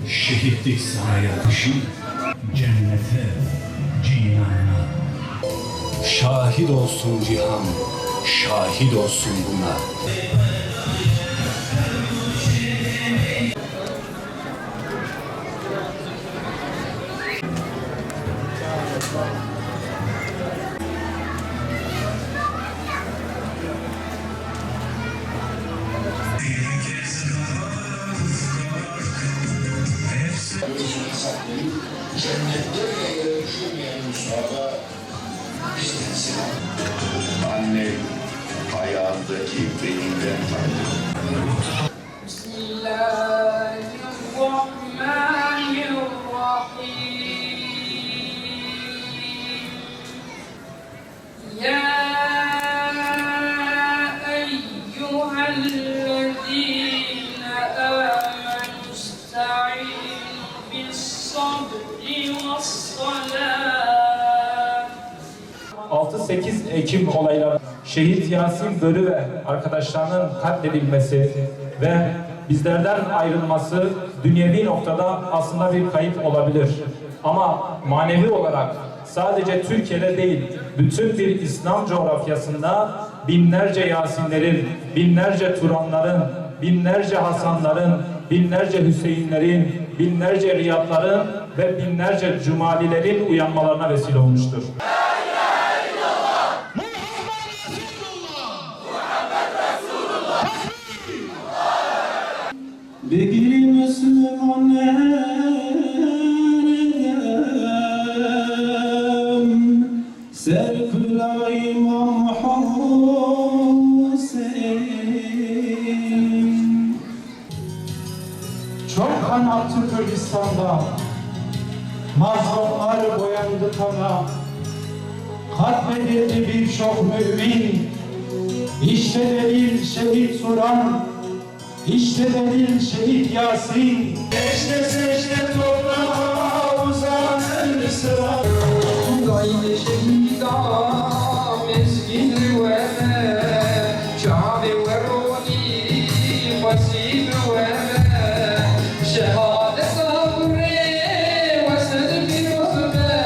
Şehitlik sana yakışır, cennete, cinana. Şahit olsun cihan, şahit olsun buna. Cennette bile görüşülmeyen Musa'da bizden selam. Annem ayağındaki belinden tanıdı. Eyyühellezîne âmenü ista'înû bis-sabri ve's-salâh. 6-8 Ekim olayları, şehit Yasin Börü ve arkadaşlarının katledilmesi ve bizlerden ayrılması dünyevi noktada aslında bir kayıp olabilir. Ama manevi olarak sadece Türkiye'de değil, bütün bir İslam coğrafyasında binlerce Yasinlerin, binlerce Turanların, binlerce Hasanların, binlerce Hüseyinlerin, binlerce Riyadların ve binlerce Cumalilerin uyanmalarına vesile olmuştur. Bir Müslüman Serpil İmam Hüseyin. Çok kan aktı Kürdistan'da, mazlumlar boyandı kana, katledildi birçok mümin. İşte delil şehit Turan, İşte delil şehit Yasin. Seçte seçte toprağa uzanır sıra. Gayde şehida meskin ve şabi ve ruhi fasib ve şehadet sabri ve sedfi rüzbe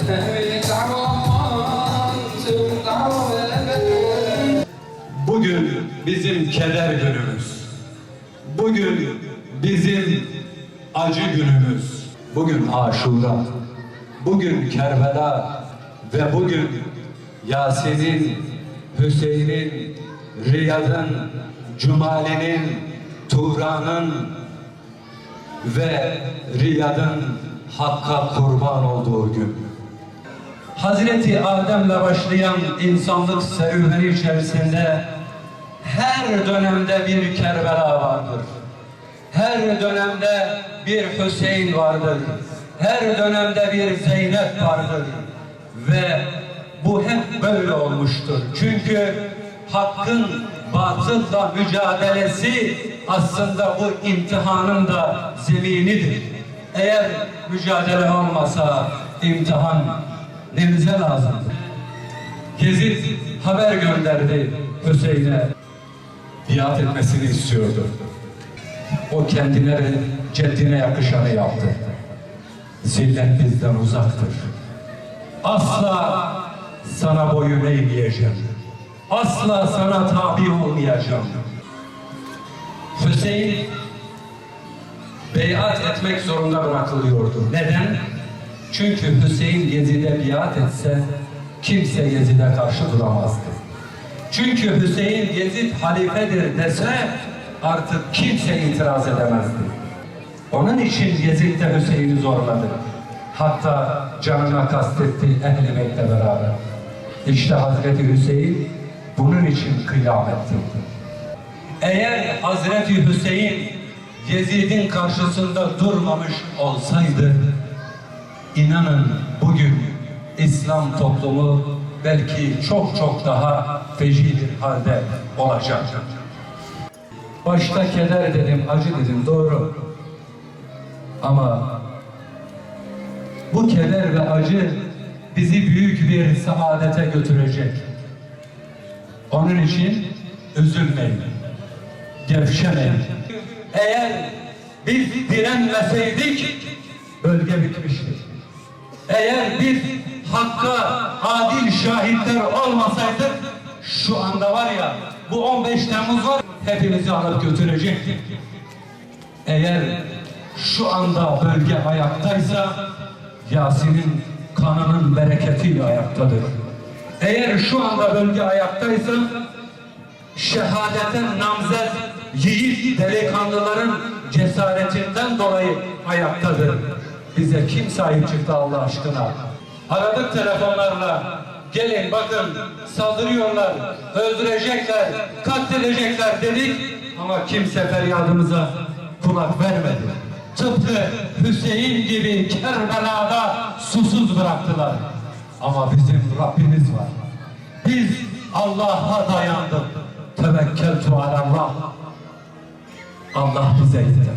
tehvil da'van tüm Bugün bizim keder günümüz. Bugün bizim acı günümüz. Bugün Aşura. Bugün Kerbela ve bugün Yasin'in, Hüseyin'in, Riyad'ın, Cumali'nin, Turan'ın ve Riyad'ın Hakk'a kurban olduğu gün. Hazreti Adem'le başlayan insanlık serüveni içerisinde her dönemde bir Kerbela vardır. Her dönemde bir Hüseyin vardır. Her dönemde bir Zeynep vardır. Ve bu hep böyle olmuştur. Çünkü hakkın batılla mücadelesi aslında bu imtihanın da zeminidir. Eğer mücadele olmasa imtihan nemize lazımdır. Yezid haber gönderdi Hüseyin'e. Biat etmesini istiyordu. O kendine ve ceddine yakışanı yaptı. Zillet bizden uzaktır. Asla sana boyun eğmeyeceğim. Asla sana tabi olmayacağım. Hüseyin beyat etmek zorunda bırakılıyordu. Neden? Çünkü Hüseyin Yezid'e biat etse kimse Yezid'e karşı duramazdı. Çünkü Hüseyin Yezid halifedir dese artık kimse itiraz edemezdi. Onun için Yezid de Hüseyin'i zorladı. Hatta canına kastetti Ehl-i Beyt'le beraber. İşte Hazreti Hüseyin bunun için kıyam etti. Eğer Hazreti Hüseyin Yezid'in karşısında durmamış olsaydı, inanın bugün İslam toplumu belki çok çok daha feci bir halde olacak. Başta keder dedim, acı dedim, doğru. Ama bu keder ve acı bizi büyük bir saadete götürecek. Onun için üzülmeyin, gevşemeyin. Eğer Biz direnmeseydik bölge bitmişti. Eğer biz hakka adil şahitler olmasaydık şu anda var ya bu 15 Temmuz var hepimizi alıp götürecektik. Eğer şu anda bölge ayaktaysa Yasin'in kanının bereketiyle ayaktadır. Eğer şu anda bölge ayaktaysa şehadete namzet yiğit delikanlıların cesaretinden dolayı ayaktadır. Bize kim sahip çıktı Allah aşkına? Aradık telefonlarla. Gelin bakın saldırıyorlar, öldürecekler, katledecekler dedik ama kimse feryadımıza kulak vermedi. Tıpkı Hüseyin gibi Kerbela'da susuz bıraktılar. Ama bizim Rabbimiz var. Biz Allah'a dayandık. Tevekkeltu alallah. Allah bize yeter.